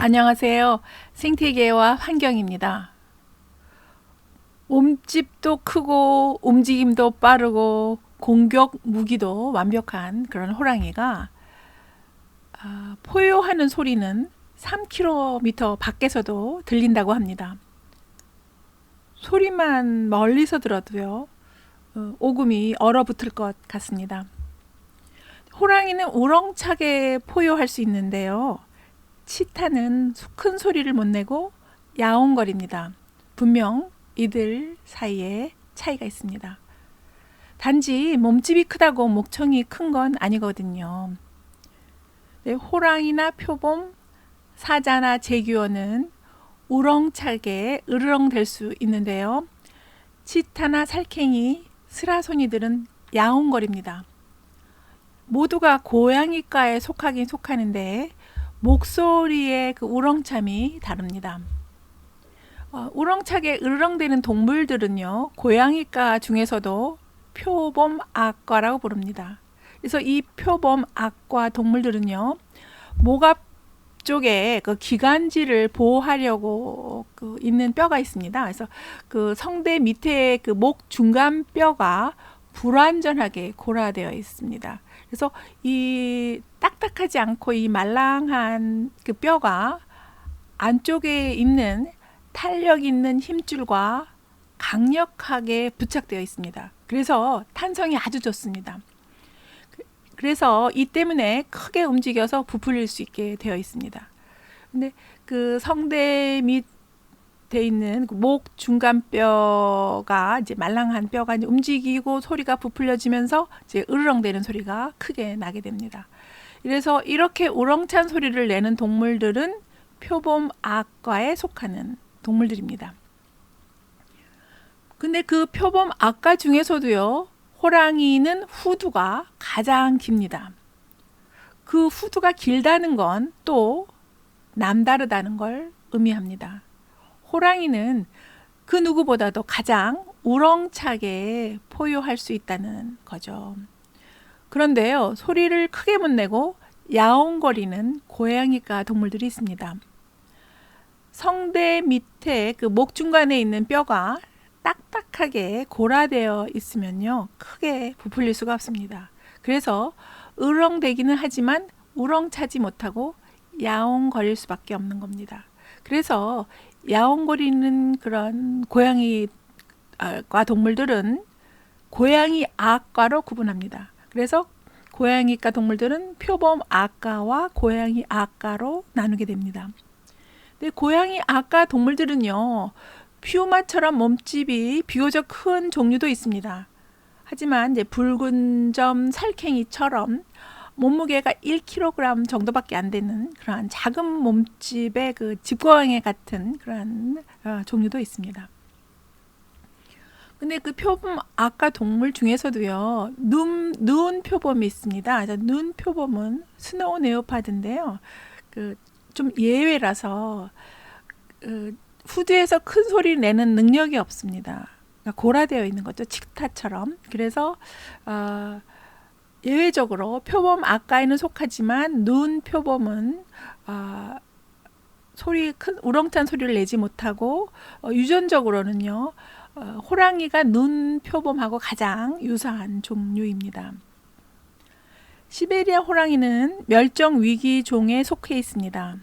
안녕하세요. 생태계와 환경입니다. 몸집도 크고 움직임도 빠르고 공격 무기도 완벽한 그런 호랑이가 포효하는 소리는 3km 밖에서도 들린다고 합니다. 소리만 멀리서 들어도요, 오금이 얼어붙을 것 같습니다. 호랑이는 우렁차게 포효할 수 있는데요. 치타는 큰 소리를 못 내고 야옹거립니다. 분명 이들 사이에 차이가 있습니다. 단지 몸집이 크다고 목청이 큰 건 아니거든요. 네, 호랑이나 표범, 사자나 제규어는 우렁차게 으르렁댈 수 있는데요. 치타나 살쾡이, 스라소니들은 야옹거립니다. 모두가 고양이과에 속하긴 속하는데 목소리의 그 우렁참이 다릅니다. 우렁차게 으르렁대는 동물들은요, 고양이과 중에서도 표범악과라고 부릅니다. 그래서 이 표범악과 동물들은요, 목 앞쪽에 그 기관지를 보호하려고 있는 뼈가 있습니다. 그래서 그 성대 밑에 그 목 중간 뼈가 불완전하게 골아되어 있습니다. 그래서 이 딱딱하지 않고 이 말랑한 그 뼈가 안쪽에 있는 탄력 있는 힘줄과 강력하게 부착되어 있습니다. 그래서 탄성이 아주 좋습니다. 그래서 이 때문에 크게 움직여서 부풀릴 수 있게 되어 있습니다. 근데 그 성대 밑에 있는 목 중간 뼈가 이제 말랑한 뼈가 이제 움직이고 소리가 부풀려지면서 이제 으르렁대는 소리가 크게 나게 됩니다. 그래서 이렇게 우렁찬 소리를 내는 동물들은 표범악과에 속하는 동물들입니다. 근데 그 표범악과 중에서도요, 호랑이는 후두가 가장 깁니다. 그 후두가 길다는 건 또 남다르다는 걸 의미합니다. 호랑이는 그 누구보다도 가장 우렁차게 포효할 수 있다는 거죠. 그런데요, 소리를 크게 못 내고 야옹거리는 고양이과 동물들이 있습니다. 성대 밑에 그 목 중간에 있는 뼈가 딱딱하게 골아되어 있으면요, 크게 부풀릴 수가 없습니다. 그래서 으렁대기는 하지만 우렁차지 못하고 야옹거릴 수밖에 없는 겁니다. 그래서 야옹거리는 그런 고양이과 동물들은 고양이 악과로 구분합니다. 그래서 고양이과 동물들은 표범 악과와 고양이 악과로 나누게 됩니다. 근데 고양이 악과 동물들은요, 퓨마처럼 몸집이 비교적 큰 종류도 있습니다. 하지만 이제 붉은 점 살쾡이처럼 몸무게가 1kg 정도밖에 안 되는 그러한 작은 몸집의 그 집고양이 같은 그러한 종류도 있습니다. 근데 그 표범 아까 동물 중에서도요, 눈 표범이 있습니다. 눈 표범은 스노우 레오파드인데요, 좀 예외라서 후두에서 큰 소리 내는 능력이 없습니다. 그러니까 골아되어 있는 거죠, 치타처럼. 그래서 예외적으로 표범 악과에는 속하지만 눈 표범은 큰 우렁찬 소리를 내지 못하고 유전적으로는요, 호랑이가 눈 표범하고 가장 유사한 종류입니다. 시베리아 호랑이는 멸종 위기 종에 속해 있습니다.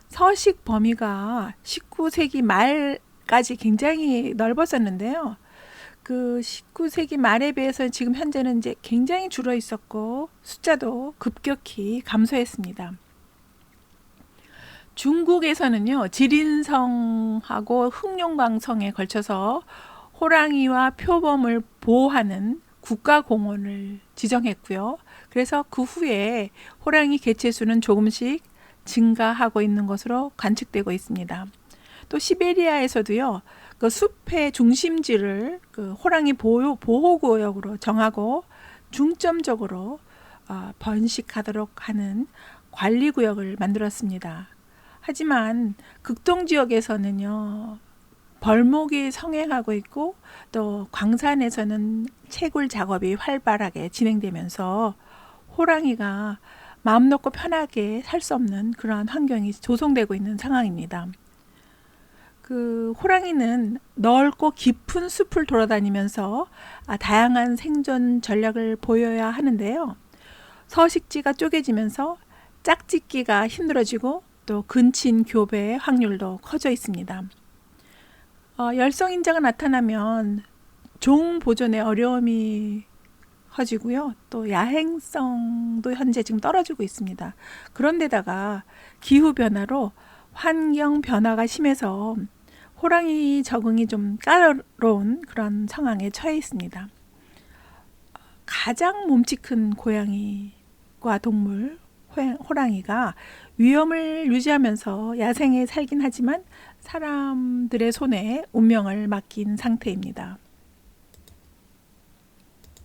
서식 범위가 19세기 말까지 굉장히 넓었었는데요. 그 19세기 말에 비해서 지금 현재는 이제 굉장히 줄어 있었고 숫자도 급격히 감소했습니다. 중국에서는요, 지린성하고 흑룡강성에 걸쳐서 호랑이와 표범을 보호하는 국가공원을 지정했고요. 그래서 그 후에 호랑이 개체수는 조금씩 증가하고 있는 것으로 관측되고 있습니다. 또 시베리아에서도요, 그 숲의 중심지를 그 호랑이 보호구역으로 정하고 중점적으로 번식하도록 하는 관리구역을 만들었습니다. 하지만 극동 지역에서는요, 벌목이 성행하고 있고 또 광산에서는 채굴 작업이 활발하게 진행되면서 호랑이가 마음 놓고 편하게 살 수 없는 그러한 환경이 조성되고 있는 상황입니다. 그 호랑이는 넓고 깊은 숲을 돌아다니면서 다양한 생존 전략을 보여야 하는데요. 서식지가 쪼개지면서 짝짓기가 힘들어지고 또 근친 교배의 확률도 커져 있습니다. 열성인자가 나타나면 종 보존에 어려움이 커지고요. 또 야행성도 현재 지금 떨어지고 있습니다. 그런데다가 기후변화로 환경 변화가 심해서 호랑이 적응이 좀 까다로운 그런 상황에 처해 있습니다. 가장 몸집 큰 고양이과 동물 호랑이가 위험을 유지하면서 야생에 살긴 하지만 사람들의 손에 운명을 맡긴 상태입니다.